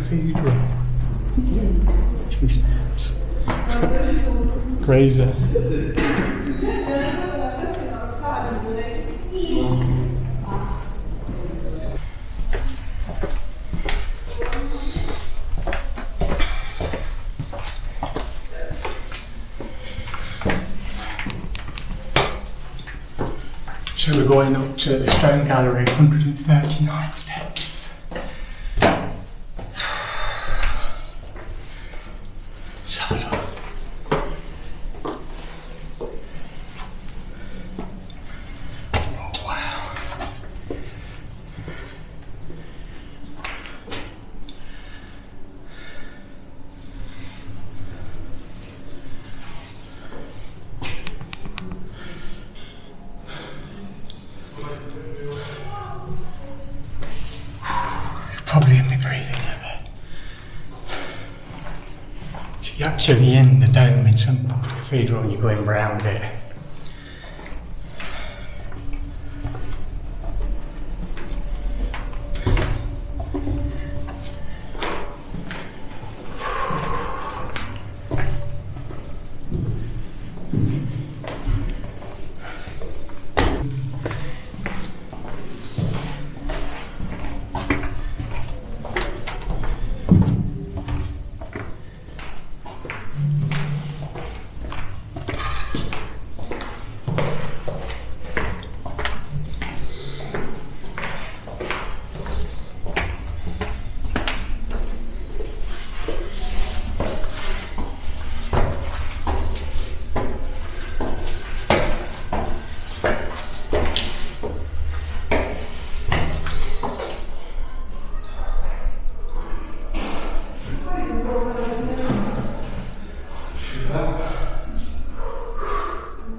Cathedral. Watch me steps. Grazer. So we're going up to the Stone Gallery, 139 steps. Let's have a look. Oh wow. Probably in my breathing level. So you're actually in the dome in St Pauls Cathedral and you're going round it.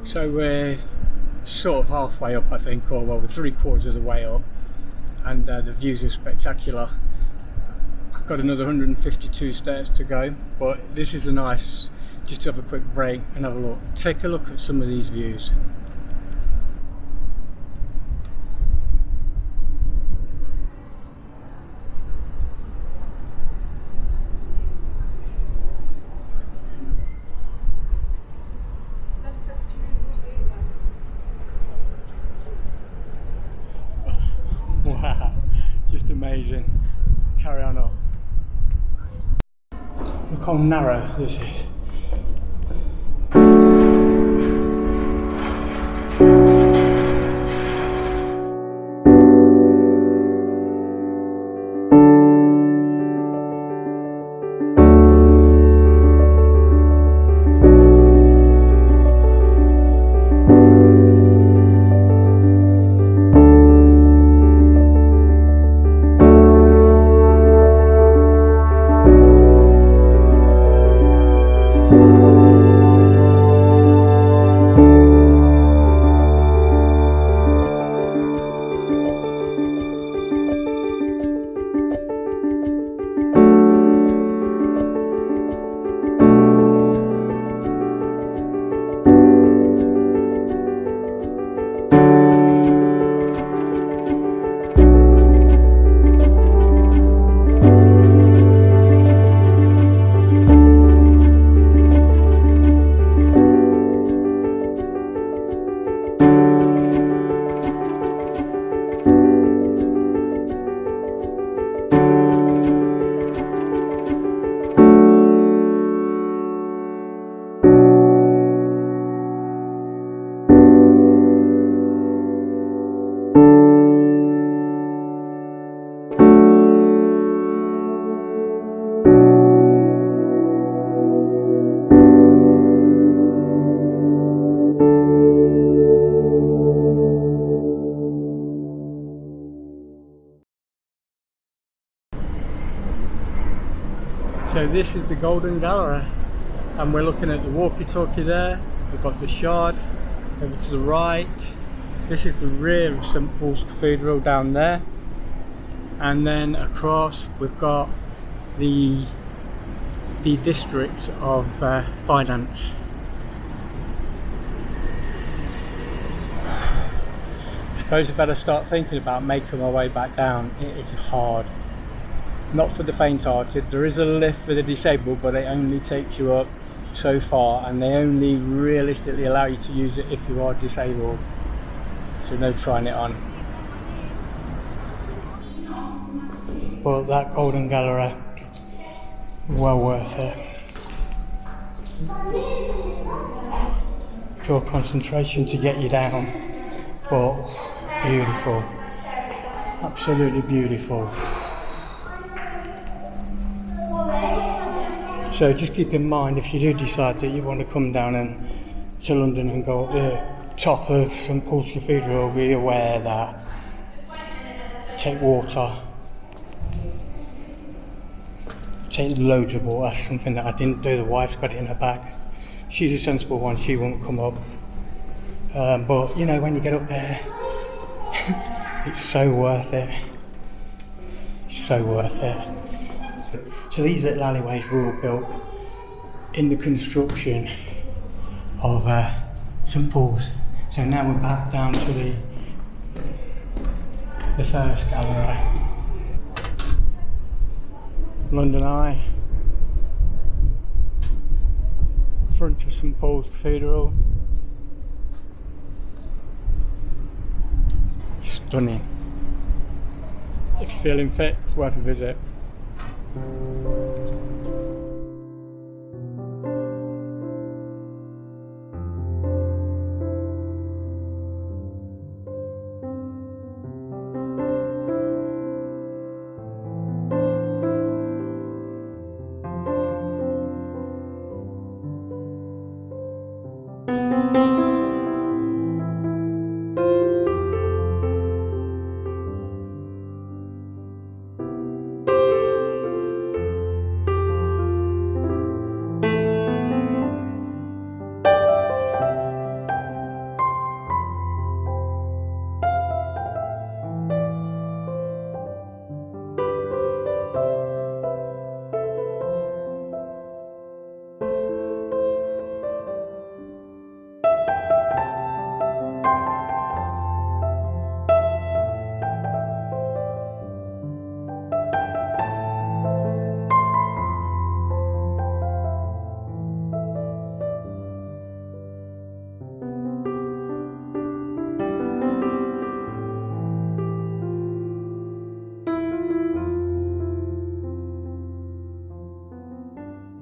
So we're sort of halfway up, I think, or well, we're 3/4 of the way up, and the views are spectacular. I've got another 152 stairs to go, but this is a nice, just to have a quick break and have a look. Take a look at some of these views. Wow, just amazing. Carry on up. Look how narrow this is. So this is the Golden Gallery, and we're looking at the walkie-talkie there. We've got the Shard over to the right. This is the rear of St Pauls Cathedral down there, and then across we've got the district of finance. I suppose I better start thinking about making my way back down. It is hard. not for the faint-hearted. There is a lift for the disabled, but it only takes you up so far, and they only realistically allow you to use it if you are disabled, so no trying it on. But that golden gallery, well worth it. Pure concentration to get you down, but beautiful, absolutely beautiful. So just keep in mind, if you do decide that you want to come down to London and go up the top of St Pauls Cathedral, be aware that take water, take loads of water. That's something that I didn't do. The wife's got it in her bag. She's a sensible one, she won't come up. But you know, when you get up there, it's so worth it. It's so worth it. So these little alleyways were all built in the construction of St Paul's. So now we're back down to the first gallery. London Eye. Front of St Paul's Cathedral. Stunning. If you're feeling fit, it's worth a visit.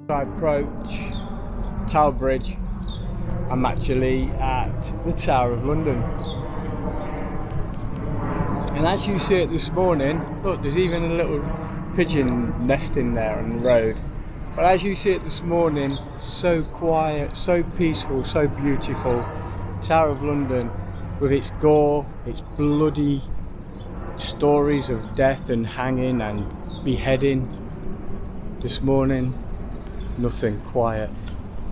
I approach Tower Bridge, I'm actually at the Tower of London. And as you see it this morning, look, there's even a little pigeon nest in there on the road. But as you see it this morning, so quiet, so peaceful, so beautiful. Tower of London, with its gore, its bloody stories of death and hanging and beheading. This morning, nothing, quiet.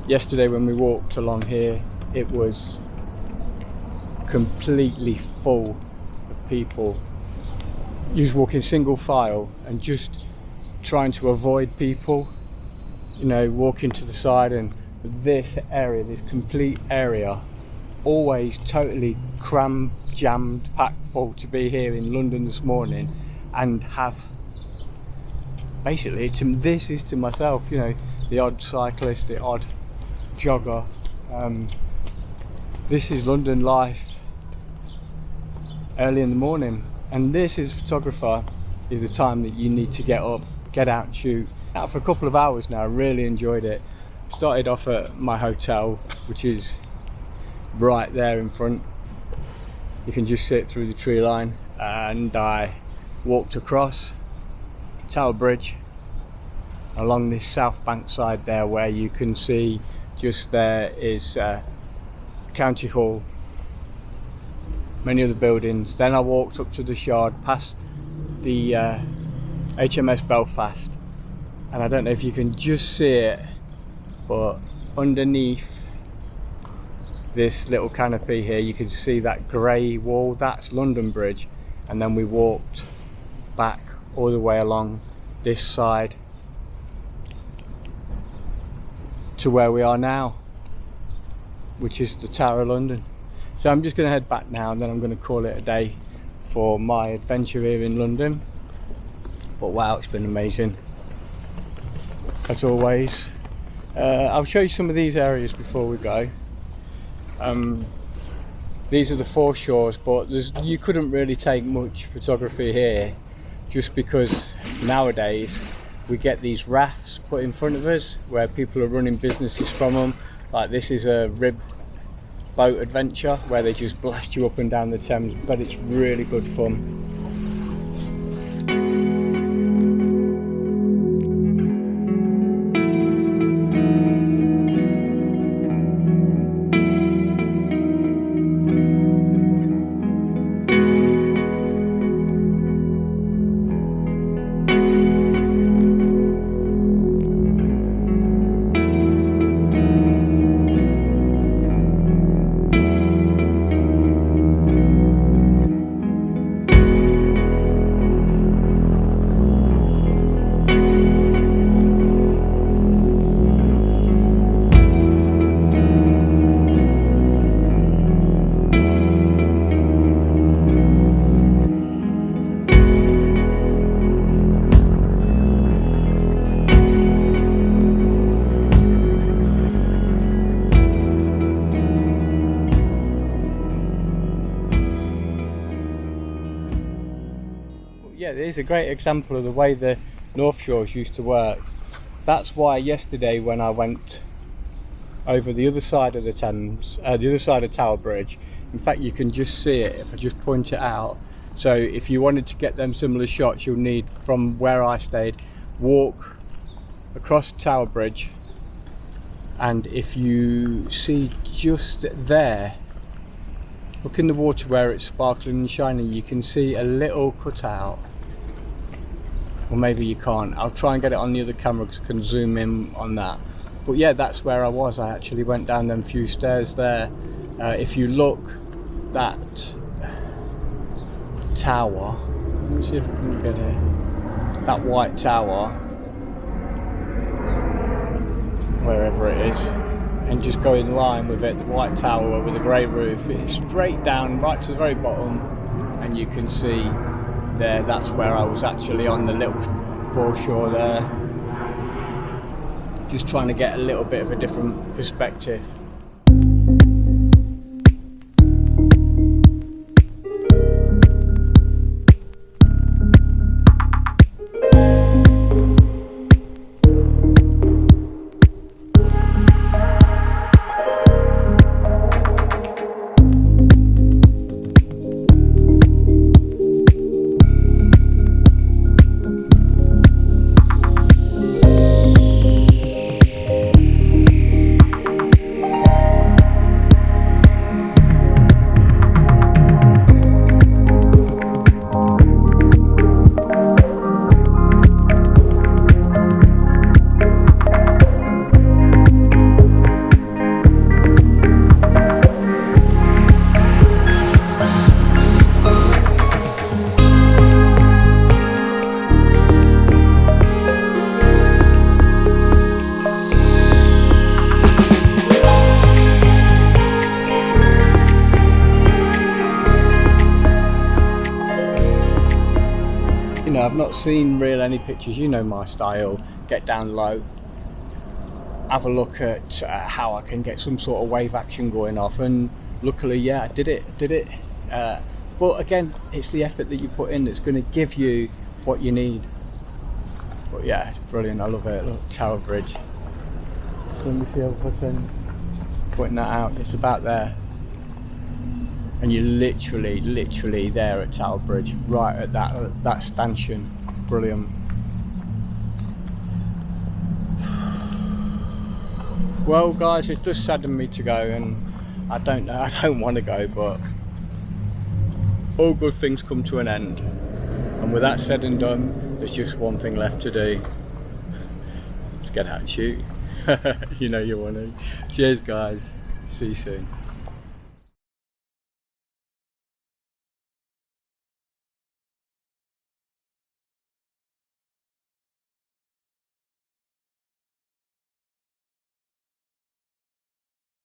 Yesterday when we walked along here, it was completely full of people. You was walking single file and just trying to avoid people, you know, walking to the side, and this area, this complete area, always totally crammed, jammed, packed full to be here in London this morning and have basically, this is to myself, you know, the odd cyclist, the odd jogger. This is London life early in the morning, and this is photographer is the time that you need to get up, get out and shoot. Out for a couple of hours now, really enjoyed it. Started off at my hotel, which is right there in front. You can just see it through the tree line, and I walked across Tower Bridge along this south bank side there, where you can see just there is County Hall, many other buildings. Then I walked up to the Shard, past the HMS Belfast, and I don't know if you can just see it, but underneath this little canopy here you can see that grey wall, that's London Bridge. And then we walked back all the way along this side to where we are now, which is the Tower of London. So I'm just going to head back now, and then I'm going to call it a day for my adventure here in London. But wow, it's been amazing as always. I'll show you some of these areas before we go. These are the foreshores, but you couldn't really take much photography here just because nowadays we get these rafts put in front of us where people are running businesses from them. Like this is a rib boat adventure where they just blast you up and down the Thames, but it's really good fun. Yeah, it is a great example of the way the North Shores used to work. That's why yesterday when I went over the other side of the Thames, the other side of Tower Bridge, in fact you can just see it if I just point it out. So if you wanted to get them similar shots, you'll need, from where I stayed, walk across Tower Bridge, and if you see just there, look in the water where it's sparkling and shiny, you can see a little cutout. Or maybe you can't. I'll try and get it on the other camera because I can zoom in on that. But yeah, that's where I was. I actually went down them few stairs there. If you look, that tower, let me see if I can get it. That white tower, wherever it is, and just go in line with it, the white tower with the grey roof, it's straight down right to the very bottom, and you can see there, that's where I was actually on the little foreshore there, just trying to get a little bit of a different perspective. I've not seen any pictures, you know my style, get down low, have a look at how I can get some sort of wave action going off, and luckily, yeah, I did it. But again, it's the effort that you put in that's going to give you what you need. But yeah, it's brilliant, I love it. Look, Tower Bridge. So let me see if I can point that out, it's about there. And you're literally there at Tower Bridge, right at that stanchion. Brilliant. Well guys, it does sadden me to go, and I don't want to go, but all good things come to an end. And with that said and done, there's just one thing left to do. Let's get out and shoot. You know you want to. Cheers guys, see you soon.